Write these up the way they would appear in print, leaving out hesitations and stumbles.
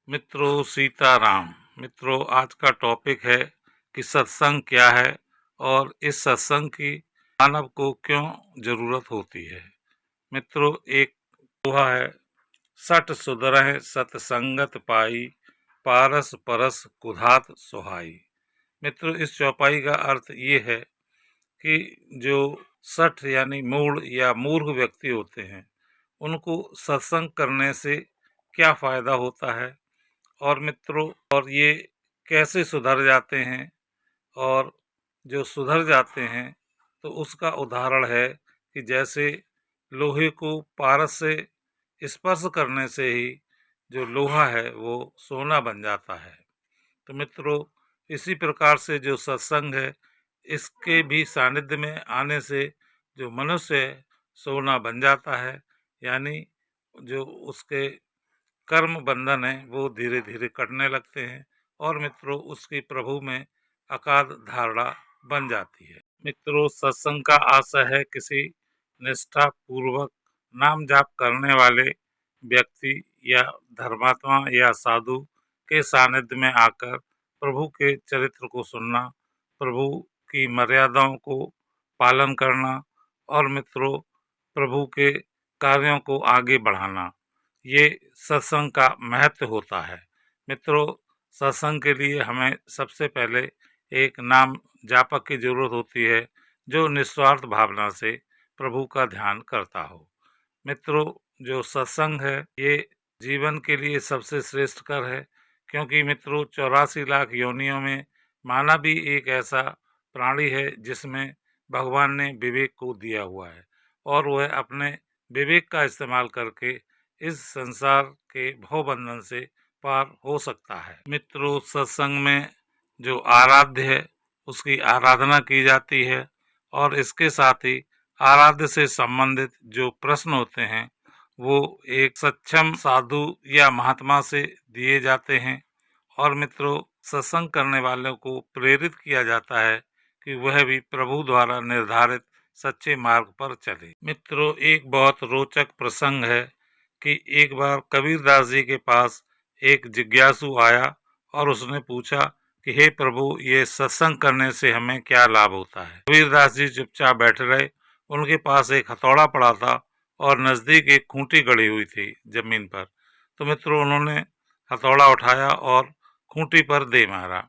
मित्रों सीताराम। मित्रों, आज का टॉपिक है कि सत्संग क्या है और इस सत्संग की मानव को क्यों जरूरत होती है। मित्रों, एक दोहा है, सठ सुधरह सतसंगत पाई, पारस परस कुधात सुहाई। मित्रों, इस चौपाई का अर्थ ये है कि जो सठ यानी मूढ़ या मूर्ख व्यक्ति होते हैं, उनको सत्संग करने से क्या फायदा होता है और मित्रों और ये कैसे सुधर जाते हैं। और जो सुधर जाते हैं तो उसका उदाहरण है कि जैसे लोहे को पारस से स्पर्श करने से ही जो लोहा है वो सोना बन जाता है। तो मित्रों, इसी प्रकार से जो सत्संग है, इसके भी सानिध्य में आने से जो मनुष्य है सोना बन जाता है, यानी जो उसके कर्म बंधन है वो धीरे धीरे कटने लगते हैं और मित्रों उसकी प्रभु में अगाध धारणा बन जाती है। मित्रों, सत्संग का आशय है किसी निष्ठा पूर्वक नाम जाप करने वाले व्यक्ति या धर्मात्मा या साधु के सानिध्य में आकर प्रभु के चरित्र को सुनना, प्रभु की मर्यादाओं को पालन करना और मित्रों प्रभु के कार्यों को आगे बढ़ाना, ये सत्संग का महत्व होता है। मित्रों, सत्संग के लिए हमें सबसे पहले एक नाम जापक की जरूरत होती है जो निस्वार्थ भावना से प्रभु का ध्यान करता हो। मित्रों, जो सत्संग है ये जीवन के लिए सबसे श्रेष्ठ कर है, क्योंकि मित्रों 84 लाख योनियों में मानव भी एक ऐसा प्राणी है जिसमें भगवान ने विवेक को दिया हुआ है और वह अपने विवेक का इस्तेमाल करके इस संसार के भवबंधन से पार हो सकता है। मित्रों, सत्संग में जो आराध्य है उसकी आराधना की जाती है और इसके साथ ही आराध्य से संबंधित जो प्रश्न होते हैं वो एक सक्षम साधु या महात्मा से दिए जाते हैं और मित्रों सत्संग करने वालों को प्रेरित किया जाता है कि वह भी प्रभु द्वारा निर्धारित सच्चे मार्ग पर चले। मित्रों, एक बहुत रोचक प्रसंग है कि एक बार कबीरदास जी के पास एक जिज्ञासु आया और उसने पूछा कि हे प्रभु, ये सत्संग करने से हमें क्या लाभ होता है। कबीरदास जी चुपचाप बैठे रहे। उनके पास एक हथौड़ा पड़ा था और नजदीक एक खूंटी गड़ी हुई थी जमीन पर। तो मित्रों उन्होंने हथौड़ा उठाया और खूंटी पर दे मारा।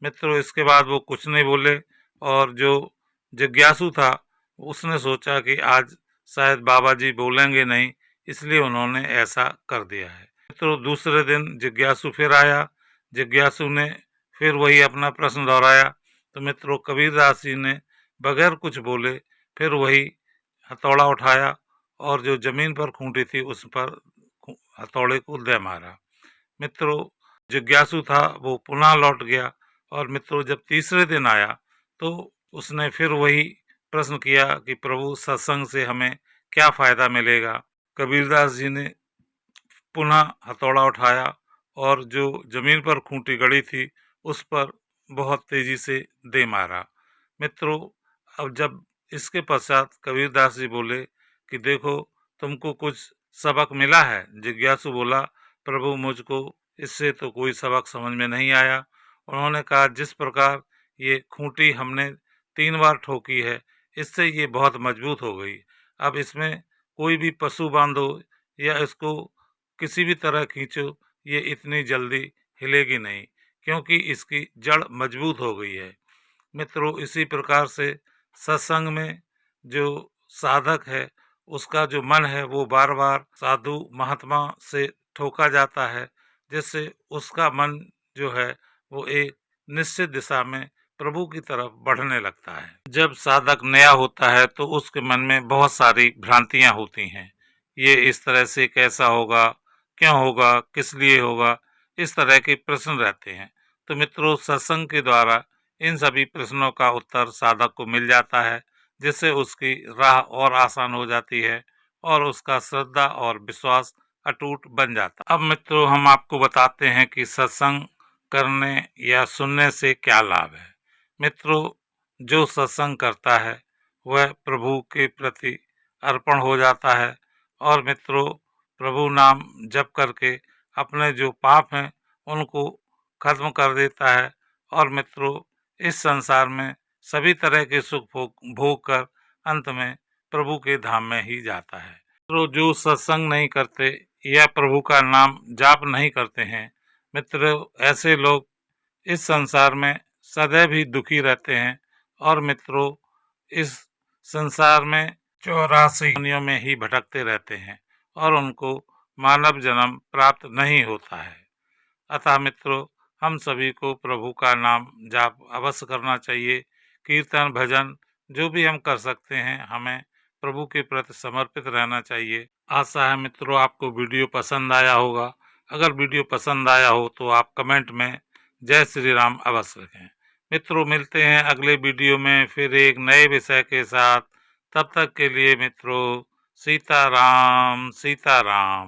मित्रों, इसके बाद वो कुछ नहीं बोले और जो जिज्ञासु था उसने सोचा कि आज शायद बाबा जी बोलेंगे नहीं, इसलिए उन्होंने ऐसा कर दिया है। मित्रों, दूसरे दिन जिज्ञासु फिर आया। जिज्ञासु ने फिर वही अपना प्रश्न दोहराया। तो मित्रों कबीरदास जी ने बगैर कुछ बोले फिर वही हथौड़ा उठाया और जो जमीन पर खूंटी थी उस पर हथौड़े को दे मारा। मित्रों, जिज्ञासु था वो पुनः लौट गया और मित्रों जब तीसरे दिन आया तो उसने फिर वही प्रश्न किया कि प्रभु सत्संग से हमें क्या फायदा मिलेगा। कबीरदास जी ने पुनः हथौड़ा उठाया और जो जमीन पर खूंटी गड़ी थी उस पर बहुत तेजी से दे मारा। मित्रों, अब जब इसके पश्चात कबीरदास जी बोले कि देखो तुमको कुछ सबक मिला है। जिज्ञासु बोला, प्रभु मुझको इससे तो कोई सबक समझ में नहीं आया। उन्होंने कहा, जिस प्रकार ये खूंटी हमने 3 बार ठोकी है इससे ये बहुत मजबूत हो गई। अब इसमें कोई भी पशु बांधो या इसको किसी भी तरह खींचो, ये इतनी जल्दी हिलेगी नहीं, क्योंकि इसकी जड़ मजबूत हो गई है। मित्रों, इसी प्रकार से सत्संग में जो साधक है उसका जो मन है वो बार बार साधु महात्मा से ठोका जाता है, जिससे उसका मन जो है वो एक निश्चित दिशा में प्रभु की तरफ बढ़ने लगता है। जब साधक नया होता है तो उसके मन में बहुत सारी भ्रांतियां होती हैं। ये इस तरह से कैसा होगा, क्यों होगा, किस लिए होगा, इस तरह के प्रश्न रहते हैं। तो मित्रों, सत्संग के द्वारा इन सभी प्रश्नों का उत्तर साधक को मिल जाता है, जिससे उसकी राह और आसान हो जाती है और उसका श्रद्धा और विश्वास अटूट बन जाता है। अब मित्रों, हम आपको बताते हैं कि सत्संग करने या सुनने से क्या लाभ है। मित्रों, जो सत्संग करता है वह प्रभु के प्रति अर्पण हो जाता है और मित्रों प्रभु नाम जप करके अपने जो पाप हैं उनको खत्म कर देता है और मित्रों इस संसार में सभी तरह के सुख भोग कर अंत में प्रभु के धाम में ही जाता है। तो जो सत्संग नहीं करते या प्रभु का नाम जाप नहीं करते हैं मित्रों, ऐसे लोग इस संसार में सदैव ही दुखी रहते हैं और मित्रों इस संसार में 84 योनियों में ही भटकते रहते हैं और उनको मानव जन्म प्राप्त नहीं होता है। अतः मित्रों हम सभी को प्रभु का नाम जाप अवश्य करना चाहिए। कीर्तन भजन जो भी हम कर सकते हैं हमें प्रभु के प्रति समर्पित रहना चाहिए। आशा है मित्रों आपको वीडियो पसंद आया होगा। अगर वीडियो पसंद आया हो तो आप कमेंट में जय श्री राम अवश्य लिखें। मित्रों मिलते हैं अगले वीडियो में फिर एक नए विषय के साथ। तब तक के लिए मित्रों सीताराम सीताराम।